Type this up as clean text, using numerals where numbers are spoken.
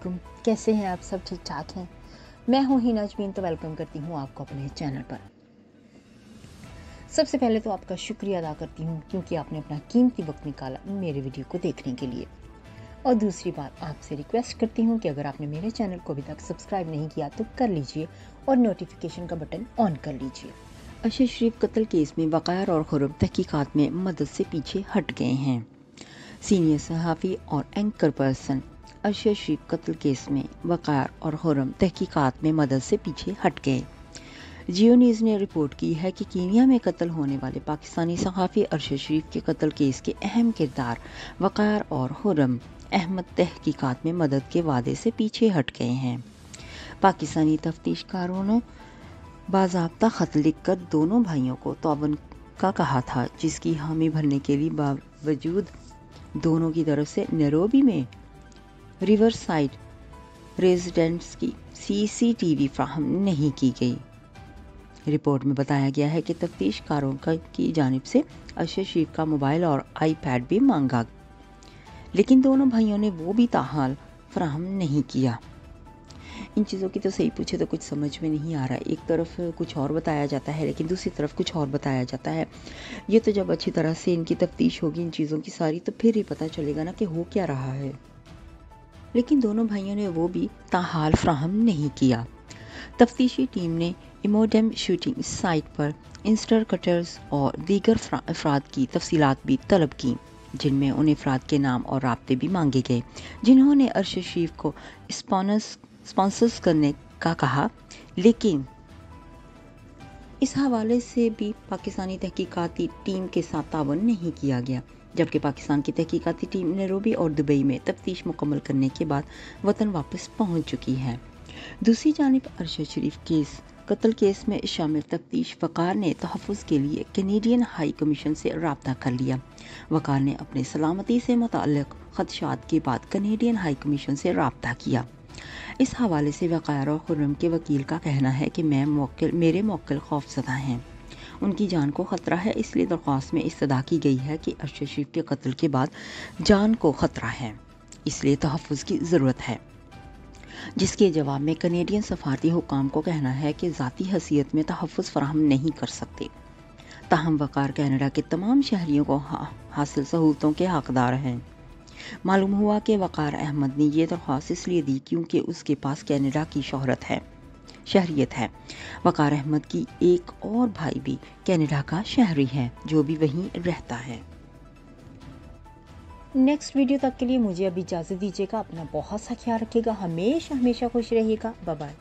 वालेकुम, कैसे हैं आप सब? ठीक ठाक हैं? मैं हूं ही नजमीन, तो वेलकम करती हूं आपको अपने चैनल पर। सबसे पहले तो आपका शुक्रिया अदा करती हूं क्योंकि आपने अपना कीमती वक्त निकाला मेरे वीडियो को देखने के लिए। और दूसरी बात, आपसे रिक्वेस्ट करती हूं कि अगर आपने मेरे चैनल को अभी तक सब्सक्राइब नहीं किया तो कर लीजिए और नोटिफिकेशन का बटन ऑन कर लीजिए। अरशद शरीफ कत्ल केस में वक़ार और खुर्रम तहकीकात में मदद से पीछे हट गए हैं। सीनियर सहाफ़ी और एंकर पर्सन अरशद शरीफ कत्ल केस में वक़ार और खुर्रम तहकीकात में मदद से पीछे हट गए। जियो न्यूज़ ने रिपोर्ट की है कि कीनिया में कत्ल होने वाले पाकिस्तानी सहाफ़ी अरशद शरीफ के कत्ल केस के अहम किरदार वक़ार और खुर्रम अहमद तहकीकात में मदद के वादे से पीछे हट गए हैं। पाकिस्तानी तफ्तीशकारों ने बाज़ाब्ता ख़त लिखकर दोनों भाइयों को तौबन का कहा था, जिसकी हामी भरने के लिए बावजूद दोनों की तरफ से नैरोबी में रिवर साइड रेजिडेंट्स की CCTV फ्राहम नहीं की गई। रिपोर्ट में बताया गया है कि तफ्तीशकारों की जानिब से अरशद शरीफ का मोबाइल और iPad भी मांगा, लेकिन दोनों भाइयों ने वो भी ताहाल फ्राहम नहीं किया। इन चीज़ों की तो सही पूछे तो कुछ समझ में नहीं आ रहा है। एक तरफ कुछ और बताया जाता है लेकिन दूसरी तरफ कुछ और बताया जाता है। ये तो जब अच्छी तरह से इनकी तफ्तीश होगी इन चीज़ों की सारी, तो फिर ही पता चलेगा ना कि हो क्या रहा है। लेकिन दोनों भाइयों ने वो भी ताहाल फ्राहम नहीं किया। तफ्तीशी टीम ने इमोडेम शूटिंग साइट पर इंस्टर कटर्स और दीगर अफराद की तफसीलात भी तलब की, जिनमें उन अफराद के नाम और राब्ते भी मांगे गए जिन्होंने अरशद शरीफ को स्पॉन्सर्स करने का कहा। लेकिन इस हवाले से भी पाकिस्तानी तहकीकाती टीम के साथ तावन नहीं किया गया, जबकि पाकिस्तान की तहकीकाती टीम नैरोबी और दुबई में तफ्तीश मुकम्मल करने के बाद वतन वापस पहुंच चुकी है। दूसरी जानिब अरशद शरीफ कत्ल केस में शामिल तफ्तीश वक़ार ने तहफ़्फ़ुज़ के लिए कैनेडियन हाई कमीशन से रब्ता कर लिया। वक़ार ने अपने सलामती से मुताल्लिक़ ख़दशात के बाद कैनेडियन हाई कमीशन से रब्ता किया। इस हवाले से वक़ार और खुर्रम के वकील का कहना है कि मेरे मौक्किल खौफज़दा हैं, उनकी जान को ख़तरा है, इसलिए दरख्वास्त में इस्तदा की गई है कि अरशद शरीफ के कत्ल के बाद जान को ख़तरा है, इसलिए तहफ़्फ़ुज़ की ज़रूरत है। जिसके जवाब में कैनेडियन सफारती हुक्काम को कहना है कि ज़ाती हैसियत में तहफ़्फ़ुज़ फराहम नहीं कर सकते। ताहम वक़ार कनाडा के तमाम शहरियों को हासिल सहूलतों के हकदार हैं। मालूम हुआ कि वक़ार अहमद ने यह दरख्वास्त इसलिए दी क्योंकि उसके पास कनाडा की शहरियत है। वक़ार अहमद की एक और भाई भी कनाडा का शहरी है जो भी वहीं रहता है। नेक्स्ट वीडियो तक के लिए मुझे अभी इजाज़त दीजिएगा। अपना बहुत सा ख्याल रखिएगा, हमेशा खुश रहिएगा। Bye bye.